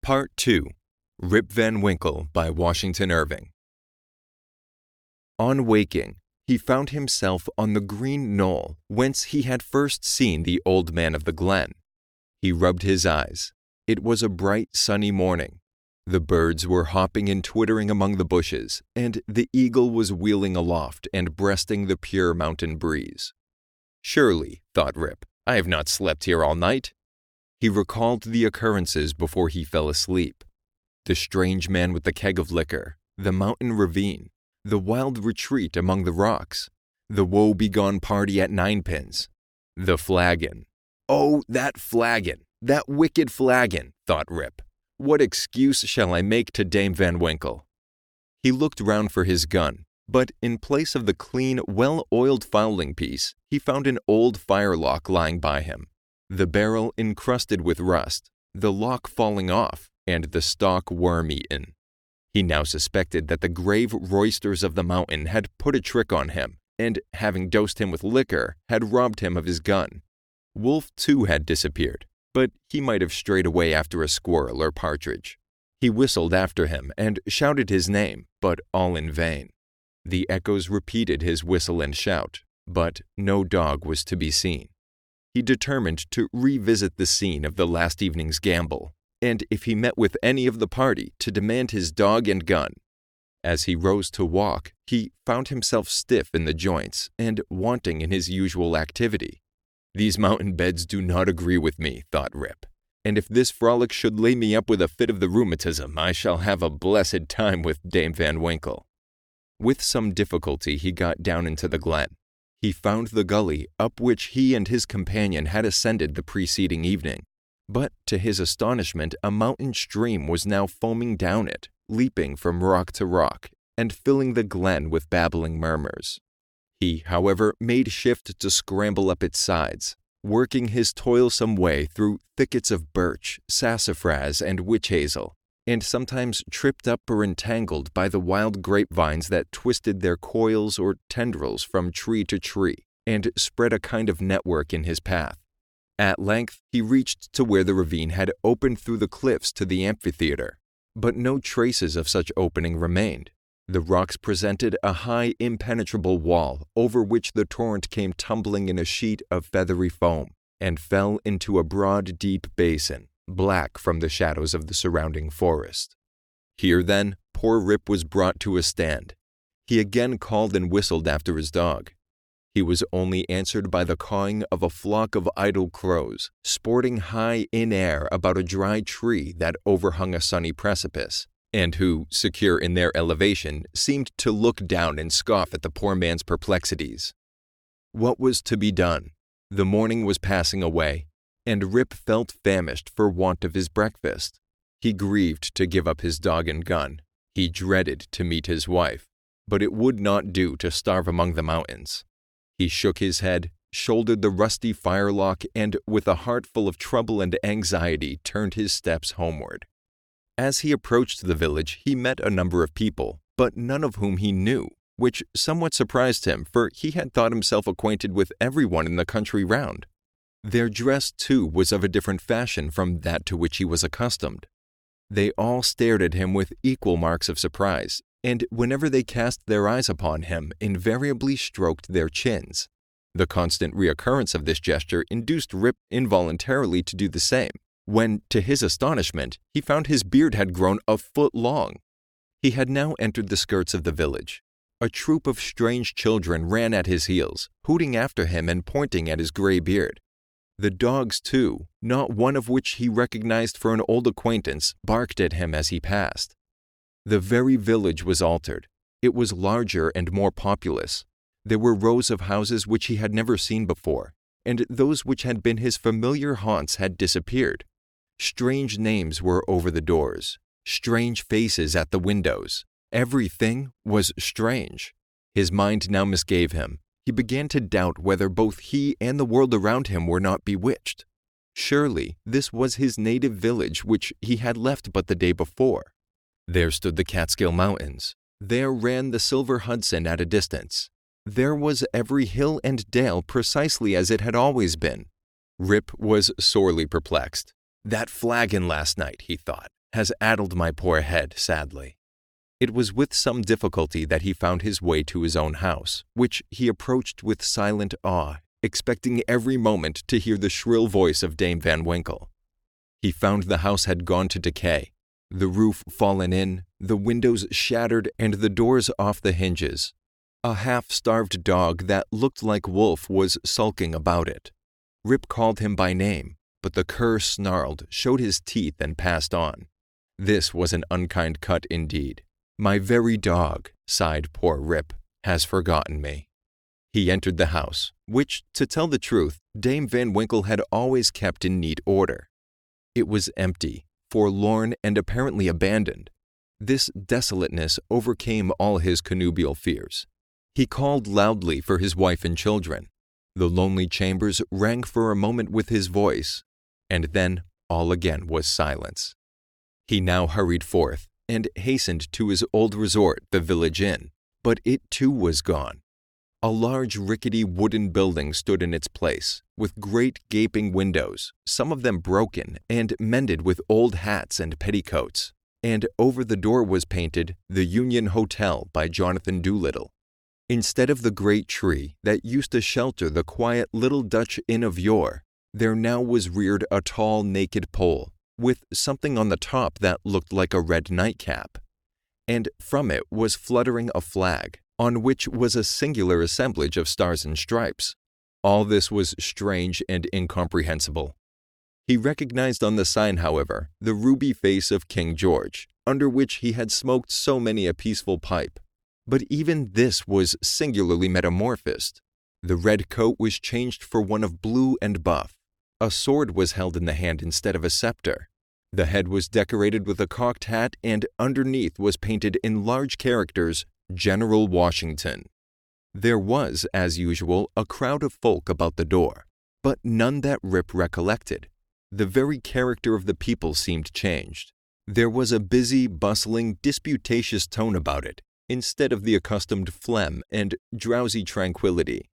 Part 2. Rip Van Winkle by Washington Irving. On waking, he found himself on the green knoll whence he had first seen the old man of the glen. He rubbed his eyes. It was a bright, sunny morning. The birds were hopping and twittering among the bushes, and the eagle was wheeling aloft and breasting the pure mountain breeze. Surely, thought Rip, I have not slept here all night. He recalled the occurrences before he fell asleep. The strange man with the keg of liquor, the mountain ravine, the wild retreat among the rocks, the woe-begone party at Ninepins, the flagon. Oh, that flagon! That wicked flagon, thought Rip. What excuse shall I make to Dame Van Winkle? He looked round for his gun, but in place of the clean, well-oiled fowling piece, he found an old firelock lying by him, the barrel encrusted with rust, the lock falling off, and the stock worm-eaten. He now suspected that the grave roysters of the mountain had put a trick on him, and, having dosed him with liquor, had robbed him of his gun. Wolf, too, had disappeared, but he might have strayed away after a squirrel or partridge. He whistled after him and shouted his name, but all in vain. The echoes repeated his whistle and shout, but no dog was to be seen. He determined to revisit the scene of the last evening's gamble, and if he met with any of the party, to demand his dog and gun. As he rose to walk, he found himself stiff in the joints and wanting in his usual activity. These mountain beds do not agree with me, thought Rip, and if this frolic should lay me up with a fit of the rheumatism, I shall have a blessed time with Dame Van Winkle. With some difficulty he got down into the glen. He found the gully up which he and his companion had ascended the preceding evening, but to his astonishment a mountain stream was now foaming down it, leaping from rock to rock, and filling the glen with babbling murmurs. He, however, made shift to scramble up its sides, working his toilsome way through thickets of birch, sassafras, and witch hazel, and sometimes tripped up or entangled by the wild grapevines that twisted their coils or tendrils from tree to tree, and spread a kind of network in his path. At length he reached to where the ravine had opened through the cliffs to the amphitheater, but no traces of such opening remained. The rocks presented a high, impenetrable wall over which the torrent came tumbling in a sheet of feathery foam, and fell into a broad, deep basin, black from the shadows of the surrounding forest. Here, then, poor Rip was brought to a stand. He again called and whistled after his dog. He was only answered by the cawing of a flock of idle crows, sporting high in air about a dry tree that overhung a sunny precipice, and who, secure in their elevation, seemed to look down and scoff at the poor man's perplexities. What was to be done? The morning was passing away, and Rip felt famished for want of his breakfast. He grieved to give up his dog and gun. He dreaded to meet his wife, but it would not do to starve among the mountains. He shook his head, shouldered the rusty firelock, and, with a heart full of trouble and anxiety, turned his steps homeward. As he approached the village, he met a number of people, but none of whom he knew, which somewhat surprised him, for he had thought himself acquainted with everyone in the country round. Their dress, too, was of a different fashion from that to which he was accustomed. They all stared at him with equal marks of surprise, and whenever they cast their eyes upon him, invariably stroked their chins. The constant reoccurrence of this gesture induced Rip involuntarily to do the same, when, to his astonishment, he found his beard had grown a foot long. He had now entered the skirts of the village. A troop of strange children ran at his heels, hooting after him and pointing at his gray beard. The dogs, too, not one of which he recognized for an old acquaintance, barked at him as he passed. The very village was altered. It was larger and more populous. There were rows of houses which he had never seen before, and those which had been his familiar haunts had disappeared. Strange names were over the doors, strange faces at the windows. Everything was strange. His mind now misgave him. He began to doubt whether both he and the world around him were not bewitched. Surely this was his native village which he had left but the day before. There stood the Catskill Mountains. There ran the Silver Hudson at a distance. There was every hill and dale precisely as it had always been. Rip was sorely perplexed. That flagon last night, he thought, has addled my poor head, sadly." It was with some difficulty that he found his way to his own house, which he approached with silent awe, expecting every moment to hear the shrill voice of Dame Van Winkle. He found the house had gone to decay, the roof fallen in, the windows shattered, and the doors off the hinges. A half-starved dog that looked like Wolf was sulking about it. Rip called him by name, but the cur snarled, showed his teeth, and passed on. This was an unkind cut indeed. "My very dog," sighed poor Rip, "has forgotten me." He entered the house, which, to tell the truth, Dame Van Winkle had always kept in neat order. It was empty, forlorn, and apparently abandoned. This desolateness overcame all his connubial fears. He called loudly for his wife and children. The lonely chambers rang for a moment with his voice, and then all again was silence. He now hurried forth and hastened to his old resort, the village inn, but it too was gone. A large rickety wooden building stood in its place, with great gaping windows, some of them broken and mended with old hats and petticoats, and over the door was painted "The Union Hotel" by Jonathan Doolittle. Instead of the great tree that used to shelter the quiet little Dutch inn of yore, there now was reared a tall naked pole, with something on the top that looked like a red nightcap, and from it was fluttering a flag, on which was a singular assemblage of stars and stripes. All this was strange and incomprehensible. He recognized on the sign, however, the ruby face of King George, under which he had smoked so many a peaceful pipe. But even this was singularly metamorphosed. The red coat was changed for one of blue and buff. A sword was held in the hand instead of a scepter. The head was decorated with a cocked hat, and underneath was painted in large characters, "General Washington." There was, as usual, a crowd of folk about the door, but none that Rip recollected. The very character of the people seemed changed. There was a busy, bustling, disputatious tone about it, instead of the accustomed phlegm and drowsy tranquillity.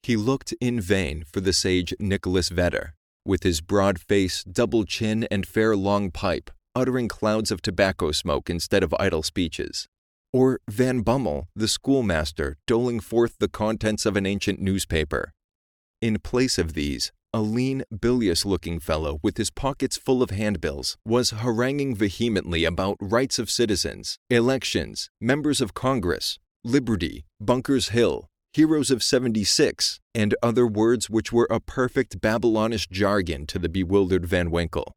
He looked in vain for the sage Nicholas Vedder, with his broad face, double chin, and fair long pipe, uttering clouds of tobacco smoke instead of idle speeches, or Van Bummel, the schoolmaster, doling forth the contents of an ancient newspaper. In place of these, a lean, bilious-looking fellow with his pockets full of handbills was haranguing vehemently about rights of citizens, elections, members of Congress, liberty, Bunker's Hill, heroes of '76, and other words which were a perfect Babylonish jargon to the bewildered Van Winkle.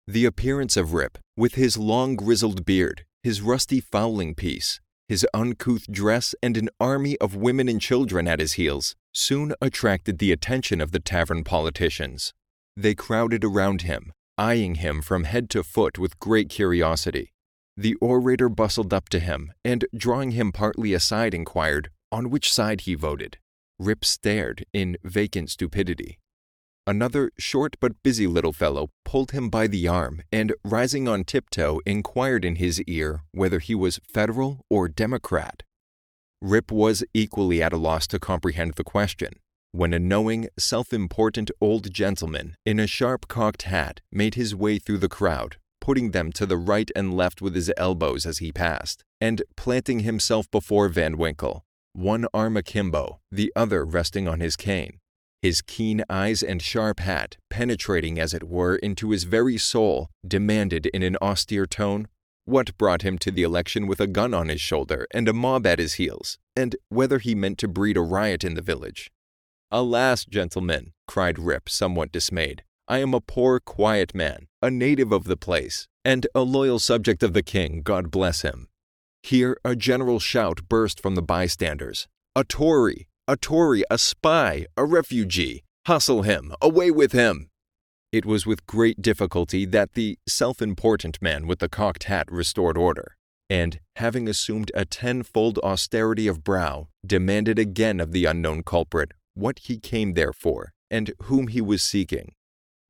The appearance of Rip, with his long grizzled beard, his rusty fowling piece, his uncouth dress, and an army of women and children at his heels, soon attracted the attention of the tavern politicians. They crowded around him, eyeing him from head to foot with great curiosity. The orator bustled up to him, and drawing him partly aside, inquired on which side he voted. Rip stared in vacant stupidity. Another short but busy little fellow pulled him by the arm and, rising on tiptoe, inquired in his ear whether he was Federal or Democrat. Rip was equally at a loss to comprehend the question, when a knowing, self-important old gentleman in a sharp cocked hat made his way through the crowd, putting them to the right and left with his elbows as he passed, and planting himself before Van Winkle, one arm akimbo, the other resting on his cane. His keen eyes and sharp hat, penetrating as it were into his very soul, demanded in an austere tone what brought him to the election with a gun on his shoulder and a mob at his heels, and whether he meant to breed a riot in the village. "Alas, gentlemen," cried Rip, somewhat dismayed, "I am a poor, quiet man, a native of the place, and a loyal subject of the king, God bless him." Here a general shout burst from the bystanders. "A Tory! A Tory! A spy! A refugee! Hustle him! Away with him!" It was with great difficulty that the self-important man with the cocked hat restored order, and, having assumed a tenfold austerity of brow, demanded again of the unknown culprit what he came there for, and whom he was seeking.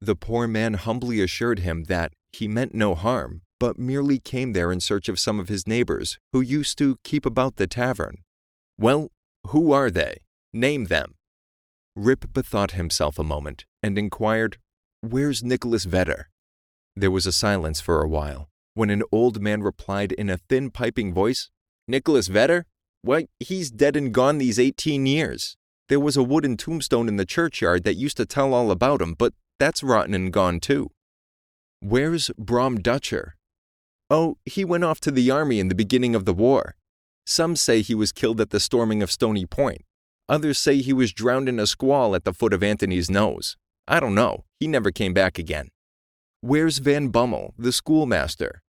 The poor man humbly assured him that he meant no harm, but merely came there in search of some of his neighbors who used to keep about the tavern. "Well, who are they? Name them." Rip bethought himself a moment, and inquired, "Where's Nicholas Vedder?" There was a silence for a while. when an old man replied in a thin piping voice, "Nicholas Vedder? Why, he's dead and gone these 18 years. There was a wooden tombstone in the churchyard that used to tell all about him, but that's rotten and gone too." "Where's Brom Dutcher?" "Oh, he went off to the army in the beginning of the war. Some say he was killed at the storming of Stony Point. Others say he was drowned in a squall at the foot of Anthony's Nose. I don't know. He never came back again." "Where's Van Bummel, the schoolmaster?"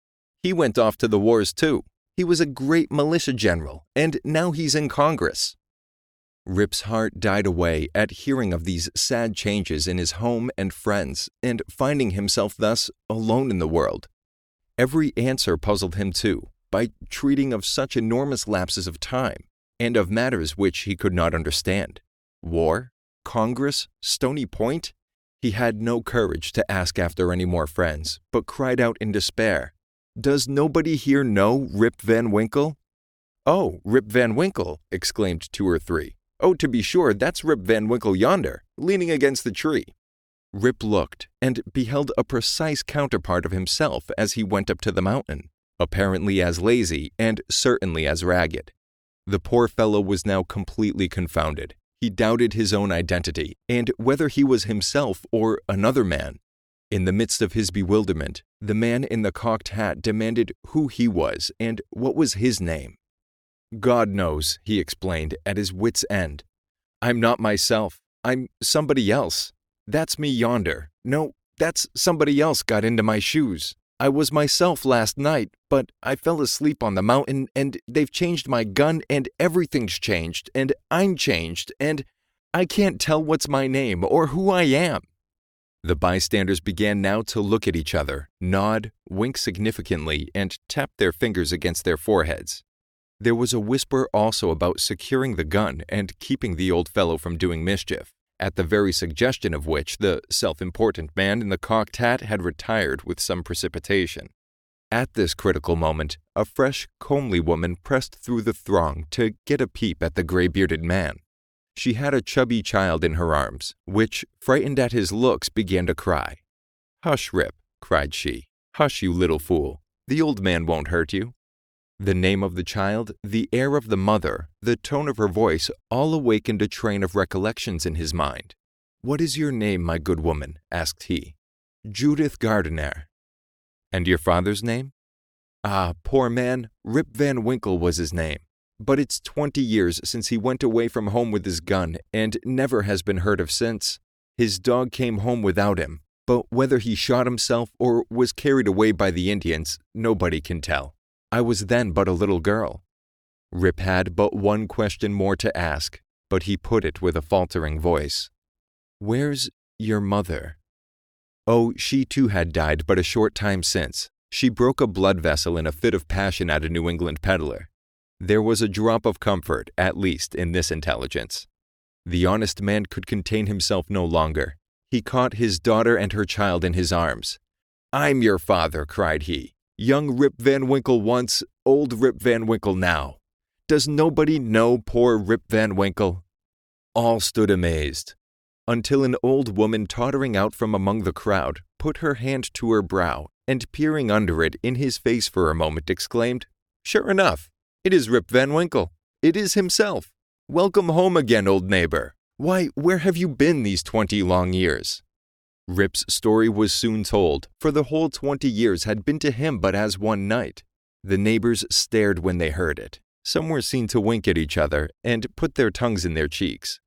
"He went off to the wars too. He was a great militia general, and now he's in Congress." Rip's heart died away at hearing of these sad changes in his home and friends, and finding himself thus alone in the world. Every answer puzzled him too, by treating of such enormous lapses of time, and of matters which he could not understand. War? Congress? Stony Point? He had no courage to ask after any more friends, but cried out in despair, "Does nobody here know Rip Van Winkle?" "Oh, Rip Van Winkle!" exclaimed 2 or 3. "Oh, to be sure, that's Rip Van Winkle yonder, leaning against the tree." Rip looked, and beheld a precise counterpart of himself as he went up to the mountain, apparently as lazy and certainly as ragged. The poor fellow was now completely confounded. He doubted his own identity, and whether he was himself or another man. In the midst of his bewilderment, the man in the cocked hat demanded who he was and what was his name. "God knows," he explained, at his wit's end. "I'm not myself. I'm somebody else. That's me yonder. No, that's somebody else got into my shoes. I was myself last night, but I fell asleep on the mountain, and they've changed my gun, and everything's changed, and I'm changed, and I can't tell what's my name or who I am." The bystanders began now to look at each other, nod, wink significantly, and tap their fingers against their foreheads. There was a whisper also about securing the gun and keeping the old fellow from doing mischief, at the very suggestion of which the self-important man in the cocked hat had retired with some precipitation. At this critical moment, a fresh, comely woman pressed through the throng to get a peep at the gray-bearded man. She had a chubby child in her arms, which, frightened at his looks, began to cry. "Hush, Rip," cried she. "Hush, you little fool. The old man won't hurt you." The name of the child, the air of the mother, the tone of her voice, all awakened a train of recollections in his mind. "What is your name, my good woman?" asked he. "Judith Gardiner." "And your father's name?" "Ah, poor man, Rip Van Winkle was his name. But it's 20 years since he went away from home with his gun, and never has been heard of since. His dog came home without him, but whether he shot himself or was carried away by the Indians, nobody can tell. I was then but a little girl." Rip had but one question more to ask, but he put it with a faltering voice. "Where's your mother?" "Oh, she too had died but a short time since. She broke a blood vessel in a fit of passion at a New England peddler." There was a drop of comfort, at least, in this intelligence. The honest man could contain himself no longer. He caught his daughter and her child in his arms. "I'm your father," cried he. "Young Rip Van Winkle once, old Rip Van Winkle now. Does nobody know poor Rip Van Winkle?" All stood amazed, until an old woman tottering out from among the crowd put her hand to her brow, and peering under it in his face for a moment exclaimed, "Sure enough, it is Rip Van Winkle. It is himself. Welcome home again, old neighbor. Why, where have you been these 20 long years?" Rip's story was soon told, for the whole 20 years had been to him but as one night. The neighbors stared when they heard it. Some were seen to wink at each other and put their tongues in their cheeks.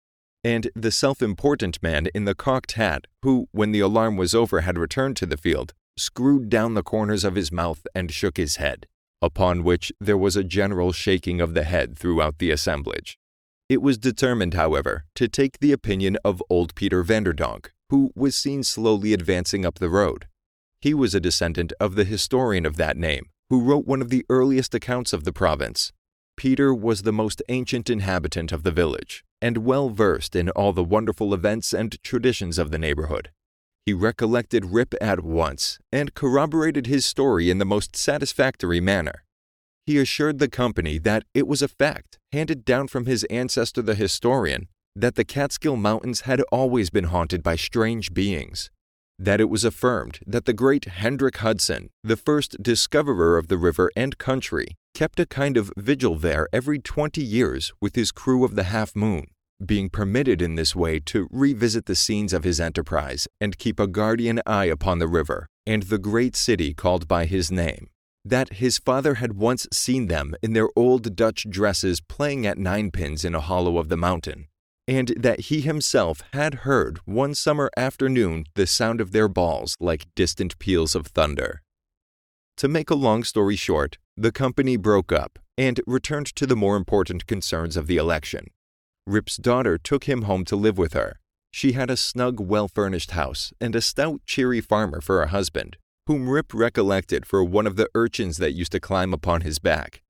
And the self-important man in the cocked hat, who, when the alarm was over, had returned to the field, screwed down the corners of his mouth and shook his head, upon which there was a general shaking of the head throughout the assemblage. It was determined, however, to take the opinion of old Peter Vanderdonk, who was seen slowly advancing up the road. He was a descendant of the historian of that name, who wrote one of the earliest accounts of the province. Peter was the most ancient inhabitant of the village, and well versed in all the wonderful events and traditions of the neighborhood. He recollected Rip at once, and corroborated his story in the most satisfactory manner. He assured the company that it was a fact, handed down from his ancestor the historian, that the Catskill Mountains had always been haunted by strange beings. that it was affirmed that the great Hendrik Hudson, the first discoverer of the river and country, kept a kind of vigil there every 20 years with his crew of the Half Moon, being permitted in this way to revisit the scenes of his enterprise and keep a guardian eye upon the river and the great city called by his name, that his father had once seen them in their old Dutch dresses playing at ninepins in a hollow of the mountain, and that he himself had heard one summer afternoon the sound of their balls like distant peals of thunder. To make a long story short, the company broke up and returned to the more important concerns of the election. Rip's daughter took him home to live with her. She had a snug, well-furnished house and a stout, cheery farmer for a husband, whom Rip recollected for one of the urchins that used to climb upon his back.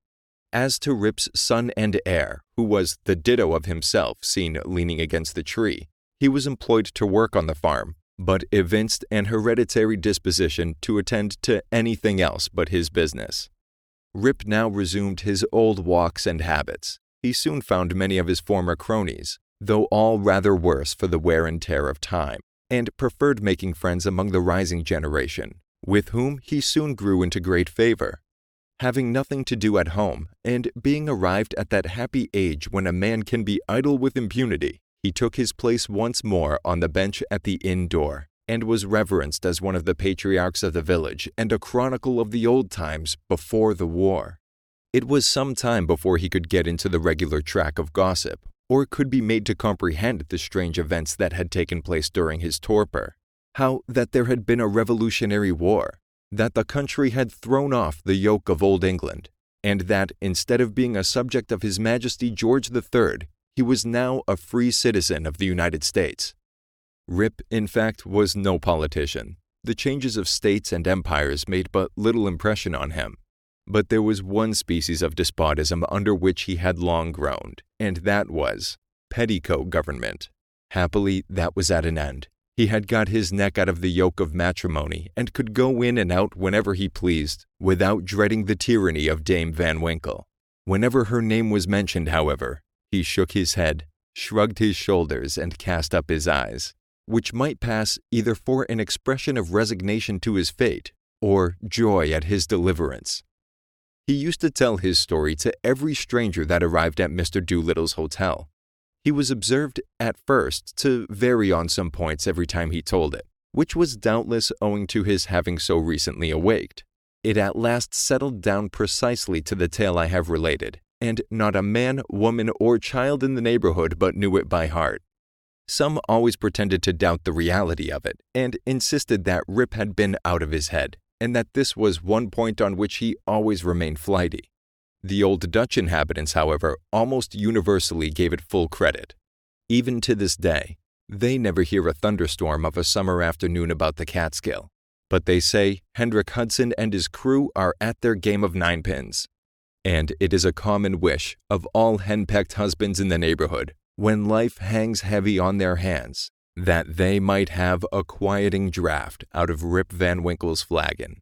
As to Rip's son and heir, who was the ditto of himself seen leaning against the tree, he was employed to work on the farm, but evinced an hereditary disposition to attend to anything else but his business. Rip now resumed his old walks and habits. He soon found many of his former cronies, though all rather worse for the wear and tear of time, and preferred making friends among the rising generation, with whom he soon grew into great favor. Having nothing to do at home, and being arrived at that happy age when a man can be idle with impunity, he took his place once more on the bench at the inn door, and was reverenced as one of the patriarchs of the village and a chronicle of the old times before the war. It was some time before he could get into the regular track of gossip, or could be made to comprehend the strange events that had taken place during his torpor. How that there had been a revolutionary war, that the country had thrown off the yoke of Old England, and that instead of being a subject of His Majesty George III, he was now a free citizen of the United States. Rip, in fact, was no politician. The changes of states and empires made but little impression on him. But there was one species of despotism under which he had long groaned, and that was petticoat government. Happily, that was at an end. He had got his neck out of the yoke of matrimony and could go in and out whenever he pleased, without dreading the tyranny of Dame Van Winkle. Whenever her name was mentioned, however, he shook his head, shrugged his shoulders, and cast up his eyes, which might pass either for an expression of resignation to his fate or joy at his deliverance. He used to tell his story to every stranger that arrived at Mr. Doolittle's hotel. He was observed at first to vary on some points every time he told it, which was doubtless owing to his having so recently awaked. It at last settled down precisely to the tale I have related, and not a man, woman, or child in the neighborhood but knew it by heart. Some always pretended to doubt the reality of it, and insisted that Rip had been out of his head, and that this was one point on which he always remained flighty. The old Dutch inhabitants, however, almost universally gave it full credit. Even to this day, they never hear a thunderstorm of a summer afternoon about the Catskill, but they say Hendrik Hudson and his crew are at their game of ninepins. And it is a common wish of all henpecked husbands in the neighborhood, when life hangs heavy on their hands, that they might have a quieting draught out of Rip Van Winkle's flagon.